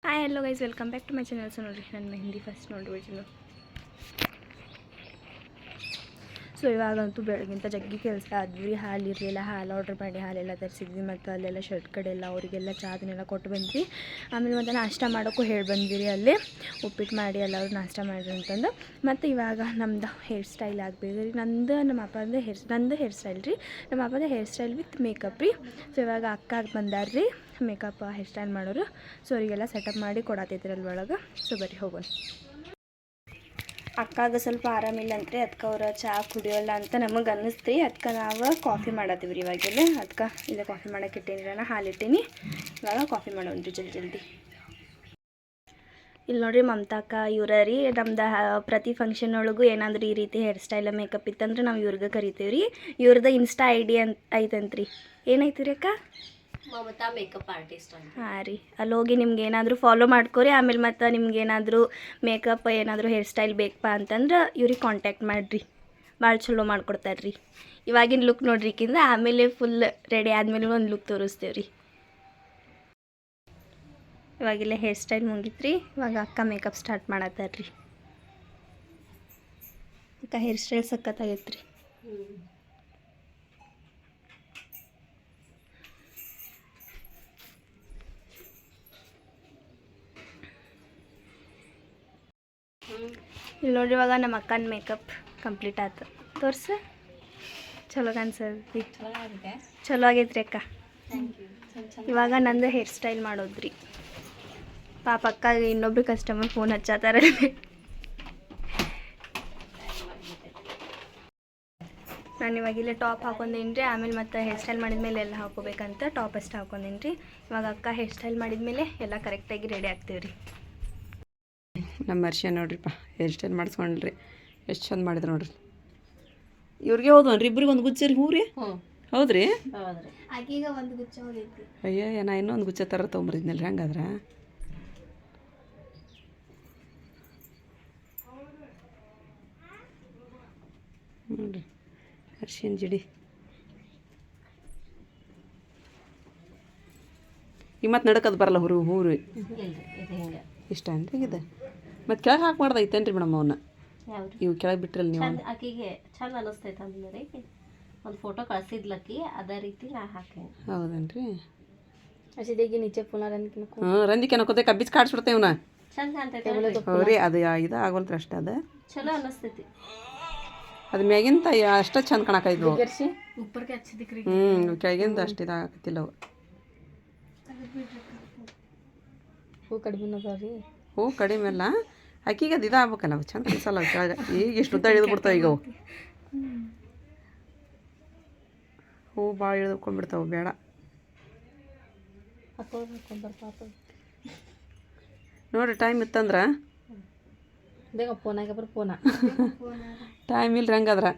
Hi hello guys, welcome back to my channel. So ನೋಡಿರಿ, ನನ್ನ mehndi first ನೋಡ್ಬಿಟ್ಟು. So ಇವಾಗಂತೂ ಬೆಳಗಿಂತ ಜಗ್ಗಿ ಕೆಲಸ ಆದ್ವಿ. ಹಾಲು ಇರಲಿಲ್ಲ, ಹಾಲು ಆರ್ಡ್ರ್ ಮಾಡಿ ಹಾಲೆಲ್ಲ ತರಿಸಿದ್ವಿ. ಮತ್ತು ಅಲ್ಲೆಲ್ಲ ಶರ್ಟ್ ಕಡೆ ಎಲ್ಲ ಅವರಿಗೆಲ್ಲ ಚಾದನ್ನೆಲ್ಲ ಕೊಟ್ಟು ಬಂದ್ವಿ. ಆಮೇಲೆ ಮತ್ತು ನಾಷ್ಟ ಮಾಡೋಕ್ಕೂ ಹೇಳಿ ಬಂದ್ವಿ. ಅಲ್ಲಿ ಉಪ್ಪಿಟ್ಟು ಮಾಡಿ ಎಲ್ಲರೂ ನಾಷ್ಟ ಮಾಡಿರಿ ಅಂತಂದು. ಮತ್ತು ಇವಾಗ ನಮ್ದು ಹೇರ್ ಸ್ಟೈಲ್ ಆಗಬೇಕು ರೀ. ನಮ್ಮ ಅಪ್ಪಂದು ಹೇರ್ ಸ್ಟೈಲ್ ರೀ. ನಮ್ಮ ಅಪ್ಪದ ಹೇರ್ ಸ್ಟೈಲ್ ವಿತ್ ಮೇಕಪ್ ರೀ. ಸೊ ಇವಾಗ ಅಕ್ಕ ಬಂದಾರ ರೀ ಮೇಕಪ್ ಹೇರ್ ಸ್ಟೈಲ್ ಮಾಡೋರು. ಸೊ ಅವರಿಗೆಲ್ಲ ಸೆಟಪ್ ಮಾಡಿ ಕೊಡತ್ತೈತ್ರಿ ಅಲ್ಲಿ ಒಳಗೆ. ಸೊ ಬರ್ರಿ ಹೋಗೋಣ. ಅಕ್ಕಾಗ ಸ್ವಲ್ಪ ಆರಾಮಿಲ್ಲ ಅಂತ್ರಿ, ಅದಕ್ಕೆ ಅವ್ರು ಚಹಾ ಕುಡಿಯೋಲ್ಲ ಅಂತ ನಮಗೆ ಅನ್ನಿಸ್ತು. ಅದಕ್ಕೆ ನಾವು ಕಾಫಿ ಮಾಡತ್ತೀವಿ ರೀ ಇವಾಗೆಲ್ಲ. ಅದಕ್ಕೆ ಇಲ್ಲೇ ಕಾಫಿ ಮಾಡೋಕೆ ಇಟ್ಟೀನಿ, ನಾನು ಹಾಲಿಟ್ಟೀನಿ. ಇವಾಗ ಕಾಫಿ ಮಾಡೋಣ್ರಿ ಜಲ್ದಿ. ಇಲ್ಲಿ ನೋಡಿರಿ ಮಮತಾಕ ಇವ್ರ ರೀ. ನಮ್ದು ಪ್ರತಿ ಫಂಕ್ಷನ್ ಒಳಗೂ ಏನಾದರೂ ಈ ರೀತಿ ಹೇರ್ ಸ್ಟೈಲ ಮೇಕಪ್ ಇತ್ತಂದ್ರೆ ನಾವು ಇವ್ರಿಗೆ ಕರಿತೀವಿ ರೀ. ಇವ್ರದ್ದು ಇನ್ಸ್ಟಾ ID ಐತಂತ್ರಿ. ಏನೈತಿ ರೀ ಅಕ್ಕ? ಮಮತಾ ಮೇಕಪ್ ಆರ್ಟಿಸ್ಟ್ ಅಂತ. ಹಾಂ ರೀ, ಅಲ್ಲಿ ಹೋಗಿ ನಿಮ್ಗೆ ಏನಾದರೂ ಫಾಲೋ ಮಾಡ್ಕೊರಿ. ಆಮೇಲೆ ಮತ್ತು ನಿಮ್ಗೆ ಏನಾದರೂ ಮೇಕಪ್ ಏನಾದರೂ ಹೇರ್ ಸ್ಟೈಲ್ ಬೇಕಪ್ಪ ಅಂತಂದ್ರೆ ಇವ್ರಿಗೆ ಕಾಂಟ್ಯಾಕ್ಟ್ ಮಾಡಿರಿ, ಭಾಳ ಚಲೋ ಮಾಡ್ಕೊಡ್ತಾರೆ ರೀ. ಇವಾಗಿನ ಲುಕ್ ನೋಡ್ರಿ ಈಕಿಂದ. ಆಮೇಲೆ ಫುಲ್ ರೆಡಿ ಆದಮೇಲೆ ಒಂದು ಲುಕ್ ತೋರಿಸ್ತೇವೆ ರೀ. ಇವಾಗೆಲ್ಲ ಹೇರ್ ಸ್ಟೈಲ್ ಮುಗಿತು ರೀ. ಇವಾಗ ಅಕ್ಕ ಮೇಕಪ್ ಸ್ಟಾರ್ಟ್ ಮಾಡತ್ತಾರ ರೀ. ಅಕ್ಕ ಹೇರ್ ಸ್ಟೈಲ್ ಸಖತ್ತಾಗೈತೆ ರೀ. ಇಲ್ಲಿ ನೋಡ್ರಿ, ಇವಾಗ ನಮ್ಮ ಅಕ್ಕನ ಮೇಕಪ್ ಕಂಪ್ಲೀಟ್ ಆಯ್ತು. ತೋರ್ಸು, ಚಲೋ ಕಾಣಿಸತ್ರಿ. ಚಲೋ ಆಗೈತ್ರಿ ಅಕ್ಕ. ಇವಾಗ ನಂದು ಹೇರ್ ಸ್ಟೈಲ್ ಮಾಡೋದ್ರಿ. ಪಾಪ ಅಕ್ಕ ಇನ್ನೊಬ್ರು ಕಸ್ಟಮರ್ ಫೋನ್ ಹಚ್ಚಾತಾರ. ನಾನು ಇವಾಗ ಇಲ್ಲೇ ಟಾಪ್ ಹಾಕೊಂಡೇನಿ ರೀ. ಆಮೇಲೆ ಮತ್ತು ಹೇರ್ ಸ್ಟೈಲ್ ಮಾಡಿದ್ಮೇಲೆ ಎಲ್ಲ ಹಾಕೋಬೇಕಂತ ಟಾಪ್ ಅಷ್ಟು ಹಾಕೊಂಡೇನಿ ರೀ. ಇವಾಗ ಅಕ್ಕ ಹೇರ್ ಸ್ಟೈಲ್ ಮಾಡಿದ್ಮೇಲೆ ಎಲ್ಲ ಕರೆಕ್ಟಾಗಿ ರೆಡಿ ಆಗ್ತೀವಿ ರೀ. ನಮ್ಮ ವರ್ಷ ನೋಡ್ರಿಪ್ಪ ಹೇರ್ ಸ್ಟೈಲ್ ಮಾಡಿಸ್ಕೊಂಡ್ರಿ, ಎಷ್ಟು ಚಂದ ಮಾಡಿದ್ರು ನೋಡ್ರಿ. ಇವ್ರಿಗೆ ಹೌದನ್ರಿ, ಇಬ್ರಿಗೆ ಒಂದು ಗುಚ್ಚ ರೀ. ಹ್ಞೂ ರೀ, ಹೌದ್ರಿ. ಆಕೀಗ ಒಂದು ಗುಚ್ಚ ಹೋಗೈತಿ. ಅಯ್ಯ, ನಾ ಇನ್ನೊಂದು ಗುಚ್ಚ ಥರ ತೊಗೊಂಬರಿದ್ನಲ್ರಿ. ಹಂಗಾದ್ರೆ ನೋಡ್ರಿ ಅರ್ಶಿನ ಜಿಡಿ. ಈಗ ಮತ್ತೆ ನಡಕದು ಬರಲ್ಲ ಹೂ ರೀ. ಇಷ್ಟ ಅನ್ರಿ ಇದು. ಮತ್ತು ಕೆಳಗೆ ಹಾಕಿ ಮಾಡ್ದೈತೇನ್ರಿ ಮೇಡಮ್ ಅವನ್ನ? ಇವು ಕೆಳಗೆ ಬಿಟ್ರಲ್ಲ ನೀವು? ಆಕಿಗೆ ಚಂದ ಅನಿಸ್ತೈತೆ ಅಂದ್ರೆ ಒಂದು ಫೋಟೋ ಕಳಿಸಿದ್ಲಕ್ಕಿ, ಅದೇ ರೀತಿ ನಾ ಹಾಕಿ. ಹೌದನ್ರಿ. ಹಸಿದೇಗಿ ನಿಚೆ ಪುನಃ ರಂದಿಕೆ ಅನ್ನಕೋತೆ ಕಬ್ಬಿಸ್ ಕಾಡ್ಸ್ಬಿಡ್ತೇವೆ ನಾ. ಚಂದ ಕಾಣ್ತೈತೆ ಹೌರಿ, ಅದು ಇದು ಆಗೋಲ್ರಿ ಅಷ್ಟೇ. ಅದು ಚಲೋ ಅನಿಸ್ತೈತಿ. ಅದು ಮ್ಯಾಗಿಂತ ಅಷ್ಟೇ ಚಂದ ಕಾಣಕೈದು. ಕೆಳಗಿಂದ ಅಷ್ಟು ಇದಾಗತ್ತಿಲ್ಲ ಅವು. ಹೂ ಕಡಿಮೆ ಅದಾವ್ರಿ. ಹೂ ಕಡಿಮೆ ಅಲ್ಲ, ಆಕಿಗೆ ಅದು ಇದಾಗಬೇಕಲ್ಲ, ಅವು ಚಂದ ಅನ್ಸಲ್ಲ ಕೆಳಗೆ. ಈಗ ಎಷ್ಟು ಉದ್ದ ಇಳಿದು ಬಿಡ್ತಾವೆ ಈಗ ಅವು. ಹೂ ಭಾಳ ಇಳ್ದುಕೊಂಡ್ಬಿಡ್ತಾವೆ, ಬೇಡ. ನೋಡಿರಿ, ಟೈಮ್ ಇತ್ತಂದ್ರೆ ಟೈಮ್ ಇಲ್ರಿ. ಹಂಗಾದ್ರೆ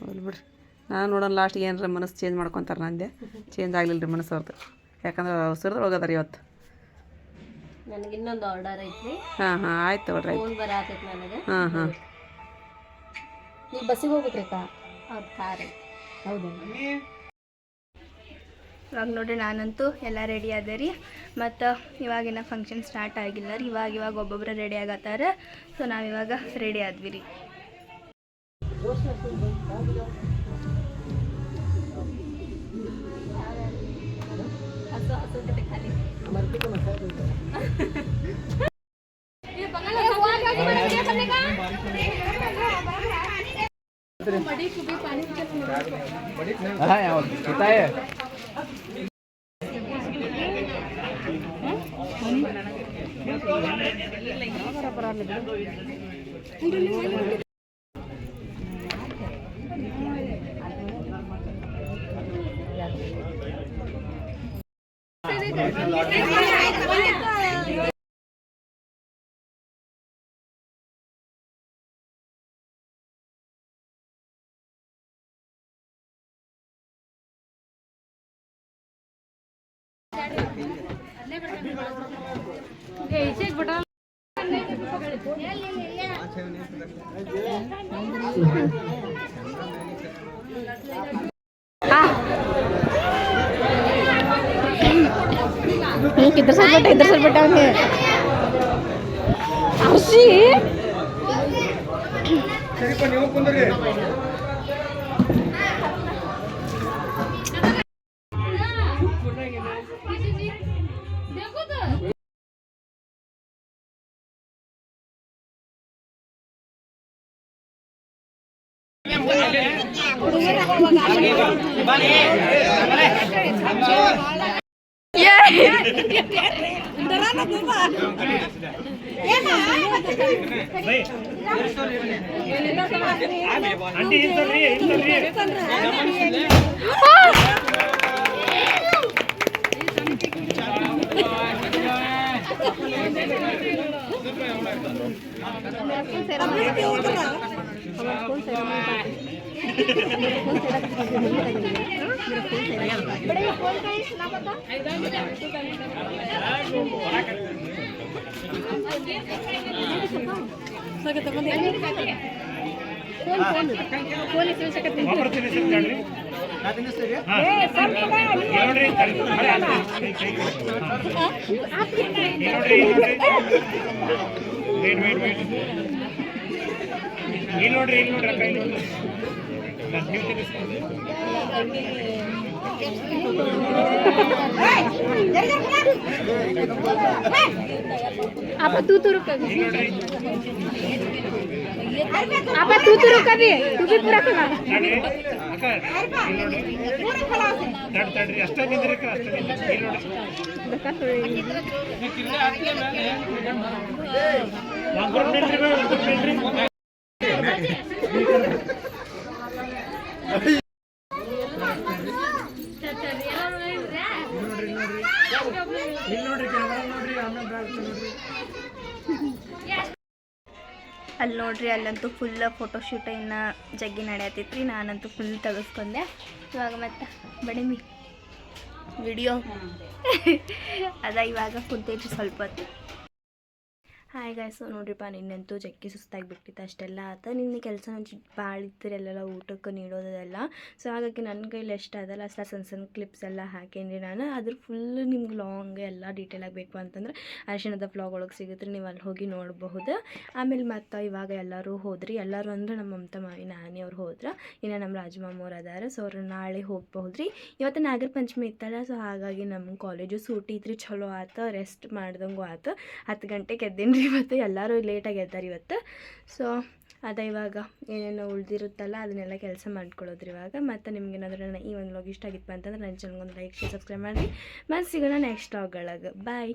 ಹೋಗ್ಲಿ ಬಿಡ್ರಿ. ನಾನು ನೋಡೋಣ ಲಾಸ್ಟಿಗೆ ಏನಾರ ಮನಸ್ಸು ಚೇಂಜ್ ಮಾಡ್ಕೊತಾರೆ. ನಂದೆ ಚೇಂಜ್ ಆಗಲಿಲ್ಲ ರೀ ಮನಸ್ಸು ಅವ್ರದ್ದು. ಯಾಕಂದ್ರೆ ಅವಸರದಲ್ಲಿ ಹೋಗೋದಾರ ಇವತ್ತು. ನನಗೆ ಇನ್ನೊಂದು ಆರ್ಡರ್ ಐತ್ರಿ. ಹಾಂ ಆಯ್ತು ನೋಡ್ರಿ. ಫೋನ್ ಬರತೈತಿ ನನಗೆ. ಹಾಂ ನೀವು ಬಸ್ಸಿಗೆ ಹೋಗ್ಬೇಕ್ರಿ ಅಕ್ಕ? ಅವ್ರ ಕಾರ್ ಐತಿ. ಹೌದಾ? ಇವಾಗ ನೋಡಿರಿ, ನಾನಂತೂ ಎಲ್ಲ ರೆಡಿ ಅದೇ ರೀ. ಮತ್ತು ಇವಾಗಿನ ಫಂಕ್ಷನ್ ಸ್ಟಾರ್ಟ್ ಆಗಿಲ್ಲ ರೀ. ಇವಾಗ ಒಬ್ಬೊಬ್ಬರು ರೆಡಿ ಆಗತ್ತಾರ. ಸೊ ನಾವಿವಾಗ ರೆಡಿ ಆದ್ವಿ ರೀ. किधर से बटा ಖುಷಿ ನೋಡ್ರಿ ಅಕ್ಕ apa tutur kami apa tutur kami tutur pura kena ತಡ್ರಿ ಅಷ್ಟೇ ನಿಂದ್ರಿ ಅಷ್ಟೇ ಅಲ್ಲಿ ನೋಡ್ರಿ ಅಲ್ಲಂತೂ ಫುಲ್ ಫೋಟೋಶೂಟ್ ಇನ್ನು ಜಗ್ಗಿ ನಡೆಯತ್ತೈತ್ರಿ ನಾನಂತೂ ಫುಲ್ ತೆಗೆಸ್ಕೊಂಡೆ ಇವಾಗ ಮತ್ತೆ ಬಡಿಮಿ ವಿಡಿಯೋ ಅದ ಇವಾಗ ಕುಂತೈತ್ರಿ ಸ್ವಲ್ಪ ಹೊತ್ತು ಹಾಯ್ ಗಾಯ್ಸ್ ನೋಡ್ರಿಪ್ಪ ನಿನ್ನಂತೂ ಜಗ್ಗಿ ಸುಸ್ತಾಗಿ ಬಿಟ್ಟಿತ್ತು ಅಷ್ಟೆಲ್ಲ ಆತ ನಿನ್ನೆ ಕೆಲಸ ಭಾಳ ಇತ್ತು ಎಲ್ಲೆಲ್ಲ ಊಟಕ್ಕೆ ನೀಡೋದೆಲ್ಲ ಸೊ ಹಾಗಾಗಿ ನನ್ನ ಕೈಲಿ ಎಷ್ಟು ಅದಲ್ಲ ಅಷ್ಟು ಸಣ್ಣ ಕ್ಲಿಪ್ಸ್ ಎಲ್ಲ ಹಾಕೇನ್ರಿ ನಾನು ಅದ್ರ ಫುಲ್ ನಿಮ್ಗೆ ಲಾಂಗ್ ಎಲ್ಲ ಡೀಟೇಲಾಗಿ ಬೇಕು ಅಂತಂದ್ರೆ ಅರಿಶಿಣದ ವ್ಲಾಗ್ ಒಳಗೆ ಸಿಗುತ್ತೆ ನೀವು ಅಲ್ಲಿ ಹೋಗಿ ನೋಡಬಹುದು ಆಮೇಲೆ ಮತ್ತು ಇವಾಗ ಎಲ್ಲರೂ ಹೋದ್ರಿ ಎಲ್ಲರೂ ಅಂದ್ರೆ ನಮ್ಮ ಮಮತಾ ಮಾವಿ ನಾನಿ ಅವ್ರು ಹೋದ್ರೆ ಇನ್ನು ನಮ್ಮ ರಾಜಮಾಮವ್ರು ಅದಾರ ಸೊ ಅವ್ರು ನಾಳೆ ಹೋಗಬಹುದ್ರಿ ಇವತ್ತು ನಾಗರ ಪಂಚಮಿ ಇತ್ತಲ್ಲ ಸೊ ಹಾಗಾಗಿ ನಮ್ಮ ಕಾಲೇಜು ಸೂಟಿ ಇತ್ರಿ ಚಲೋ ಆತ ರೆಸ್ಟ್ ಮಾಡ್ದಂಗೂ ಆತು 10 ಗಂಟೆಗೆ ಎದ್ದೇನ್ರಿ ಇವತ್ತು ಎಲ್ಲರೂ ಲೇಟಾಗಿ ಎದ್ದಾರೆ ಇವತ್ತು ಸೊ ಅದ ಇವಾಗ ಏನೇನೋ ಉಳಿದಿರುತ್ತಲ್ಲ ಅದನ್ನೆಲ್ಲ ಕೆಲಸ ಮಾಡ್ಕೊಳ್ಳೋದ್ರಿ ಇವಾಗ ಮತ್ತು ನಿಮ್ಗೇನಾದ್ರೂ ನನ್ನ ಈ ಒಂದು ವ್ಲಾಗ್ ಇಷ್ಟ ಆಗಿತ್ತು ಅಂತಂದ್ರೆ ನನ್ನ ಚಾನಲ್ಗೊಂದು ಲೈಕ್ ಶೇರ್ ಸಬ್ಸ್ಕ್ರೈಬ್ ಮಾಡಿರಿ ಮತ್ತು ಸಿಗೋಣ ನೆಕ್ಸ್ಟ್ ವ್ಲಾಗ್ಗಳಾಗ ಬಾಯ್.